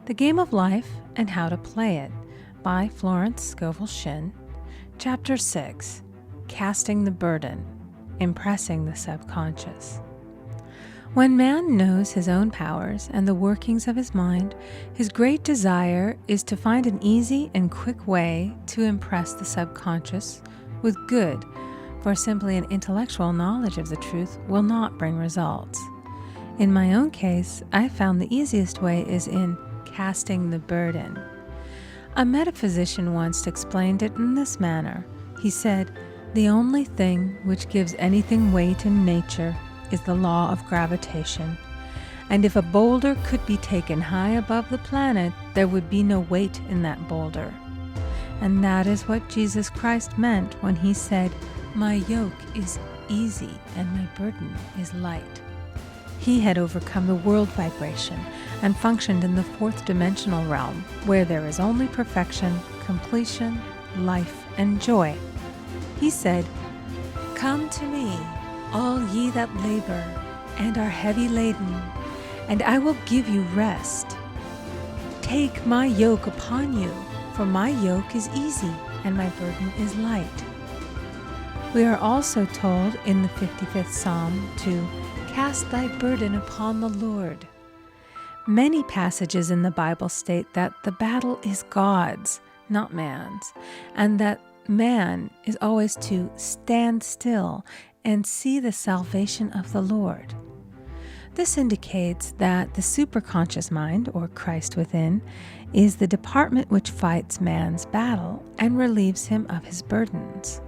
The Game of Life and How to Play It by Florence Scovel Shinn. Chapter 6, Casting the Burden, Impressing the Subconscious. When man knows his own powers and the workings of his mind, his great desire is to find an easy and quick way to impress the subconscious with good, for simply an intellectual knowledge of the truth will not bring results. In my own case, I found the easiest way is in casting the burden. A metaphysician once explained it in this manner. He said, "The only thing which gives anything weight in nature is the law of gravitation. And if a boulder could be taken high above the planet, there would be no weight in that boulder." And that is what Jesus Christ meant when he said, "My yoke is easy and my burden is light." He had overcome the world vibration and functioned in the fourth dimensional realm, where there is only perfection, completion, life, and joy. He said, "Come to me, all ye that labor and are heavy laden, and I will give you rest. Take my yoke upon you, for my yoke is easy and my burden is light." We are also told in the 55th Psalm to cast thy burden upon the Lord. Many passages in the Bible state that the battle is God's, not man's, and that man is always to stand still and see the salvation of the Lord. This indicates that the superconscious mind, or Christ within, is the department which fights man's battle and relieves him of his burdens.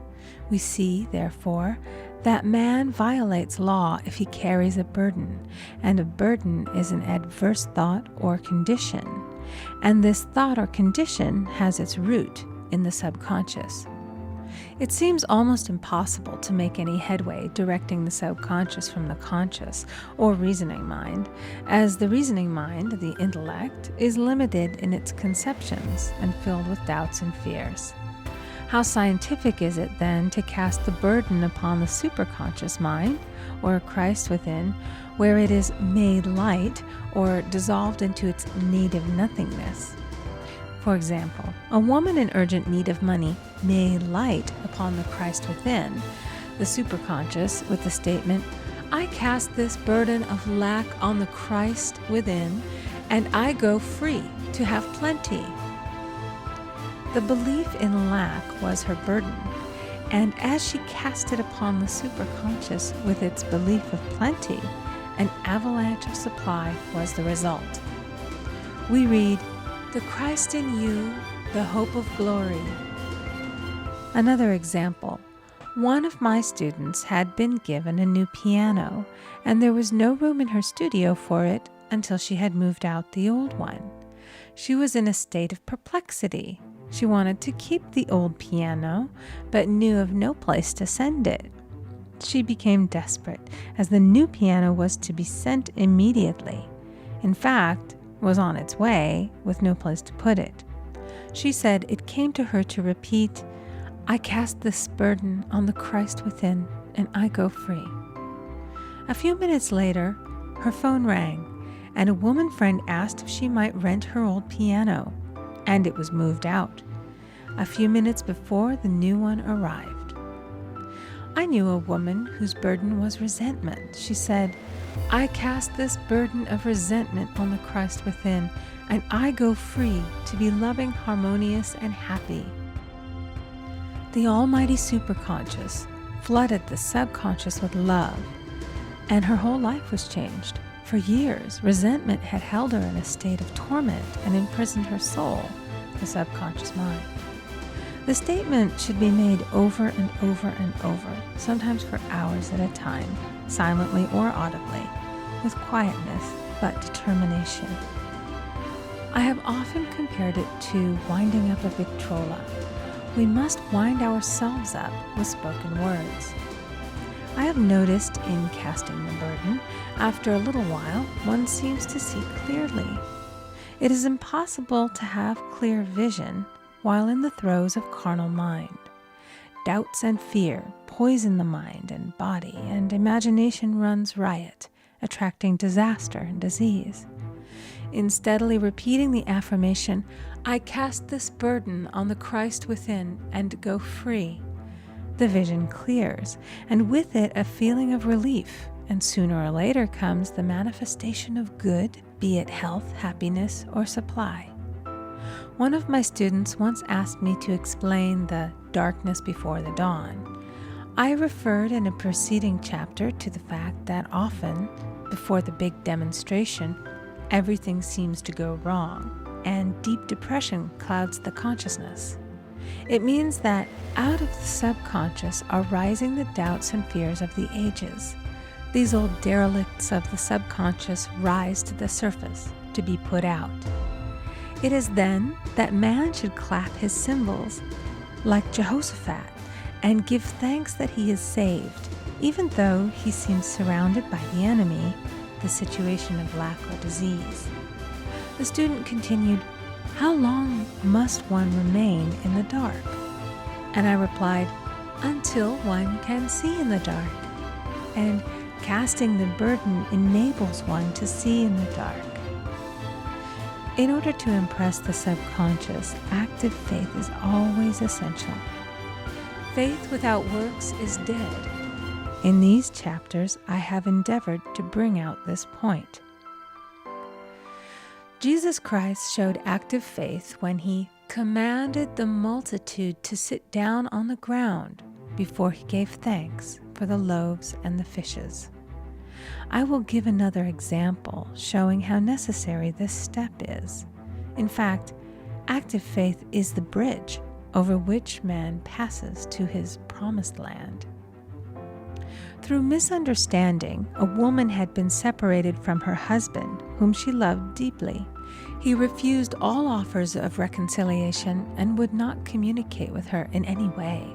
We see, therefore, that man violates law if he carries a burden, and a burden is an adverse thought or condition, and this thought or condition has its root in the subconscious. It seems almost impossible to make any headway directing the subconscious from the conscious or reasoning mind, as the reasoning mind, the intellect, is limited in its conceptions and filled with doubts and fears. How scientific is it then to cast the burden upon the superconscious mind, or Christ within, where it is made light or dissolved into its native nothingness? For example, a woman in urgent need of money may light upon the Christ within, the superconscious, with the statement, "I cast this burden of lack on the Christ within, and I go free to have plenty." The belief in lack was her burden, and as she cast it upon the superconscious with its belief of plenty, an avalanche of supply was the result. We read, "The Christ in you, the hope of glory." Another example. One of my students had been given a new piano, and there was no room in her studio for it until she had moved out the old one. She was in a state of perplexity. She wanted to keep the old piano, but knew of no place to send it. She became desperate, as the new piano was to be sent immediately. In fact, was on its way, with no place to put it. She said it came to her to repeat, "I cast this burden on the Christ within, and I go free." A few minutes later, her phone rang, and a woman friend asked if she might rent her old piano, and it was moved out a few minutes before the new one arrived. I knew a woman whose burden was resentment. She said, "I cast this burden of resentment on the Christ within, and I go free to be loving, harmonious, and happy." The almighty superconscious flooded the subconscious with love, and her whole life was changed. For years, resentment had held her in a state of torment and imprisoned her soul, the subconscious mind. The statement should be made over and over and over, sometimes for hours at a time, silently or audibly, with quietness but determination. I have often compared it to winding up a Victrola. We must wind ourselves up with spoken words. I have noticed in casting the burden, after a little while, one seems to see clearly. It is impossible to have clear vision while in the throes of carnal mind. Doubts and fear poison the mind and body, and imagination runs riot, attracting disaster and disease. In steadily repeating the affirmation, "I cast this burden on the Christ within and go free," the vision clears, and with it a feeling of relief, and sooner or later comes the manifestation of good, be it health, happiness, or supply. One of my students once asked me to explain the darkness before the dawn. I referred in a preceding chapter to the fact that often, before the big demonstration, everything seems to go wrong, and deep depression clouds the consciousness. It means that out of the subconscious are rising the doubts and fears of the ages. These old derelicts of the subconscious rise to the surface to be put out. It is then that man should clap his cymbals like Jehoshaphat and give thanks that he is saved, even though he seems surrounded by the enemy, the situation of lack or disease. The student continued, "How long must one remain in the dark?" And I replied, "Until one can see in the dark." And casting the burden enables one to see in the dark. In order to impress the subconscious, active faith is always essential. Faith without works is dead. In these chapters, I have endeavored to bring out this point. Jesus Christ showed active faith when he commanded the multitude to sit down on the ground before he gave thanks for the loaves and the fishes. I will give another example showing how necessary this step is. In fact, active faith is the bridge over which man passes to his promised land. Through misunderstanding, a woman had been separated from her husband, whom she loved deeply. He refused all offers of reconciliation and would not communicate with her in any way.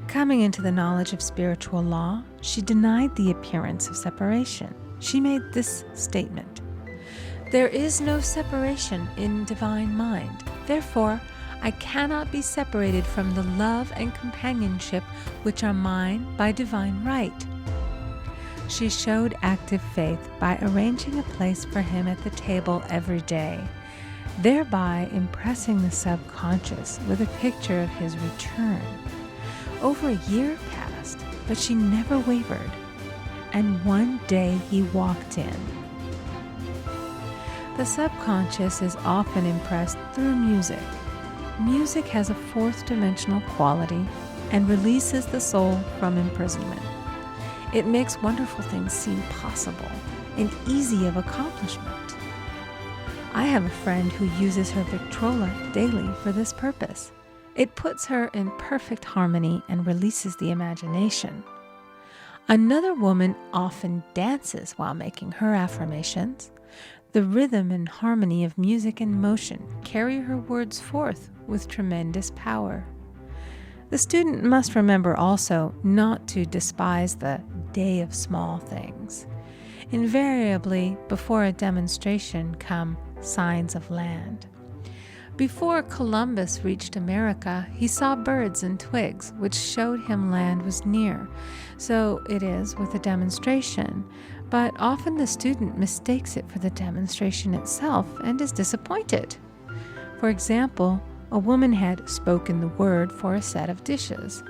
Coming into the knowledge of spiritual law, she denied the appearance of separation. She made this statement: "There is no separation in divine mind. Therefore, I cannot be separated from the love and companionship which are mine by divine right." She showed active faith by arranging a place for him at the table every day, thereby impressing the subconscious with a picture of his return. Over a year passed, but she never wavered, and one day he walked in. The subconscious is often impressed through music. Music has a fourth-dimensional quality and releases the soul from imprisonment. It makes wonderful things seem possible and easy of accomplishment. I have a friend who uses her Victrola daily for this purpose. It puts her in perfect harmony and releases the imagination. Another woman often dances while making her affirmations. The rhythm and harmony of music and motion carry her words forth with tremendous power. The student must remember also not to despise the day of small things. Invariably, before a demonstration come signs of land. Before Columbus reached America, he saw birds and twigs, which showed him land was near. So it is with a demonstration, but often the student mistakes it for the demonstration itself and is disappointed. For example, a woman had spoken the word for a set of dishes.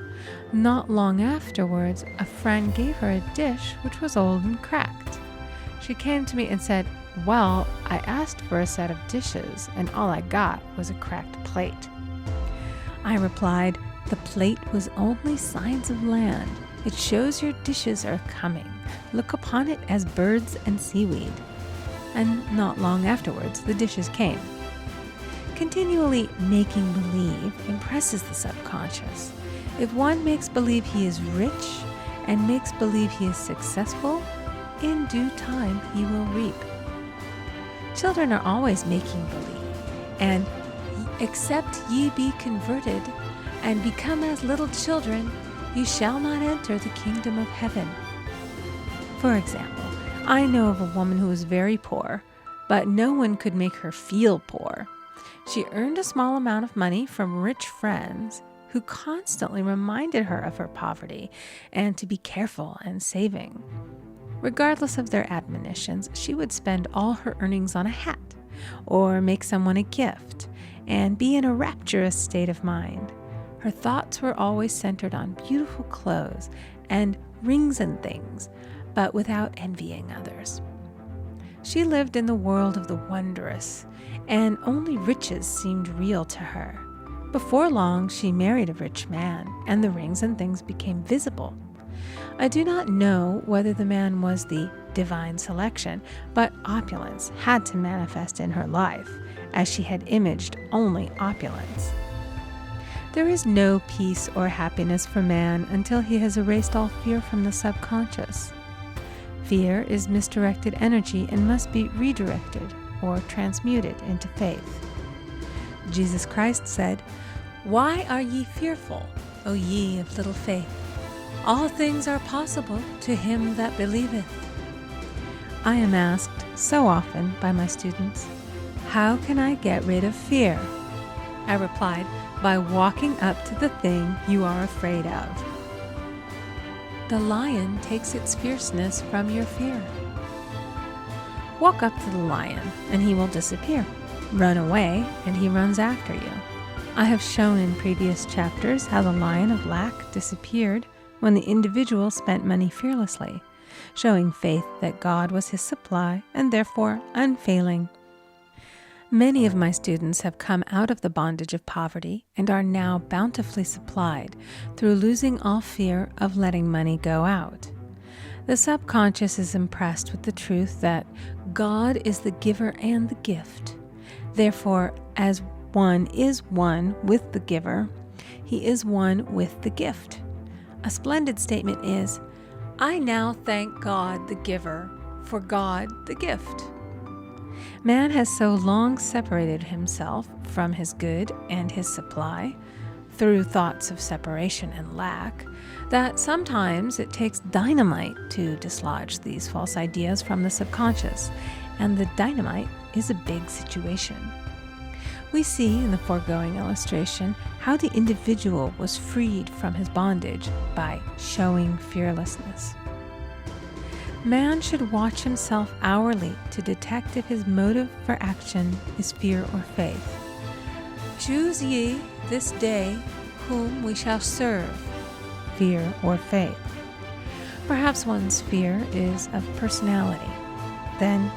Not long afterwards, a friend gave her a dish which was old and cracked. She came to me and said, "Well, I asked for a set of dishes, and all I got was a cracked plate." I replied, "The plate was only signs of land. It shows your dishes are coming. Look upon it as birds and seaweed." And not long afterwards, the dishes came. Continually making believe impresses the subconscious. If one makes believe he is rich and makes believe he is successful, in due time he will reap. Children are always making believe, and "Except ye be converted and become as little children, ye shall not enter the kingdom of heaven." For example, I know of a woman who was very poor, but no one could make her feel poor. She earned a small amount of money from rich friends who constantly reminded her of her poverty and to be careful and saving. Regardless of their admonitions, she would spend all her earnings on a hat, or make someone a gift, and be in a rapturous state of mind. Her thoughts were always centered on beautiful clothes and rings and things, but without envying others. She lived in the world of the wondrous, and only riches seemed real to her. Before long, she married a rich man, and the rings and things became visible. I do not know whether the man was the divine selection, but opulence had to manifest in her life, as she had imaged only opulence. There is no peace or happiness for man until he has erased all fear from the subconscious. Fear is misdirected energy and must be redirected or transmuted into faith. Jesus Christ said, "Why are ye fearful, O ye of little faith? All things are possible to him that believeth." I am asked so often by my students, "How can I get rid of fear?" I replied, by walking up to the thing you are afraid of. The lion takes its fierceness from your fear. Walk up to the lion, and he will disappear. Run away, and he runs after you. I have shown in previous chapters how the lion of lack disappeared when the individual spent money fearlessly, showing faith that God was his supply and therefore unfailing. Many of my students have come out of the bondage of poverty and are now bountifully supplied through losing all fear of letting money go out. The subconscious is impressed with the truth that God is the giver and the gift. Therefore, as one is one with the giver, he is one with the gift. A splendid statement is, "I now thank God the giver for God the gift." Man has so long separated himself from his good and his supply through thoughts of separation and lack that sometimes it takes dynamite to dislodge these false ideas from the subconscious, and the dynamite is a big situation. We see in the foregoing illustration how the individual was freed from his bondage by showing fearlessness. Man should watch himself hourly to detect if his motive for action is fear or faith. Choose ye this day whom we shall serve, fear or faith. Perhaps one's fear is of personality. Then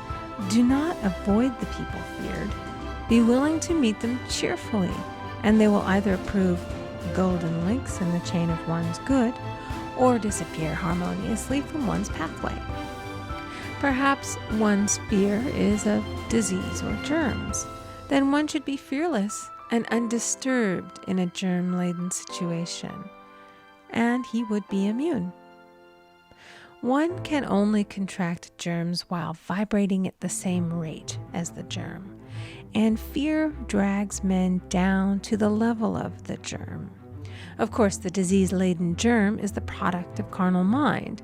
do not avoid the people feared. Be willing to meet them cheerfully, and they will either prove golden links in the chain of one's good or disappear harmoniously from one's pathway. Perhaps one's fear is of disease or germs. Then one should be fearless and undisturbed in a germ-laden situation, and he would be immune. One can only contract germs while vibrating at the same rate as the germ, and fear drags men down to the level of the germ. Of course, the disease-laden germ is the product of carnal mind,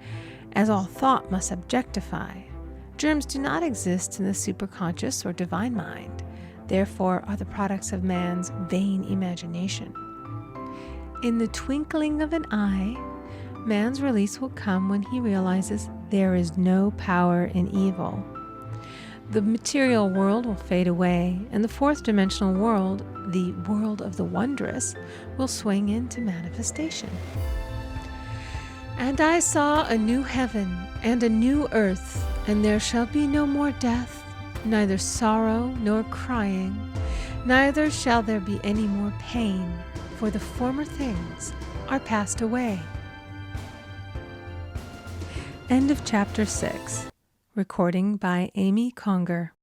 as all thought must objectify. Germs do not exist in the superconscious or divine mind, therefore are the products of man's vain imagination. In the twinkling of an eye, man's release will come when he realizes there is no power in evil. The material world will fade away, and the fourth dimensional world, the world of the wondrous, will swing into manifestation. And I saw a new heaven and a new earth, and there shall be no more death, neither sorrow nor crying, neither shall there be any more pain, for the former things are passed away. End of chapter 6. Recording by Amy Conger.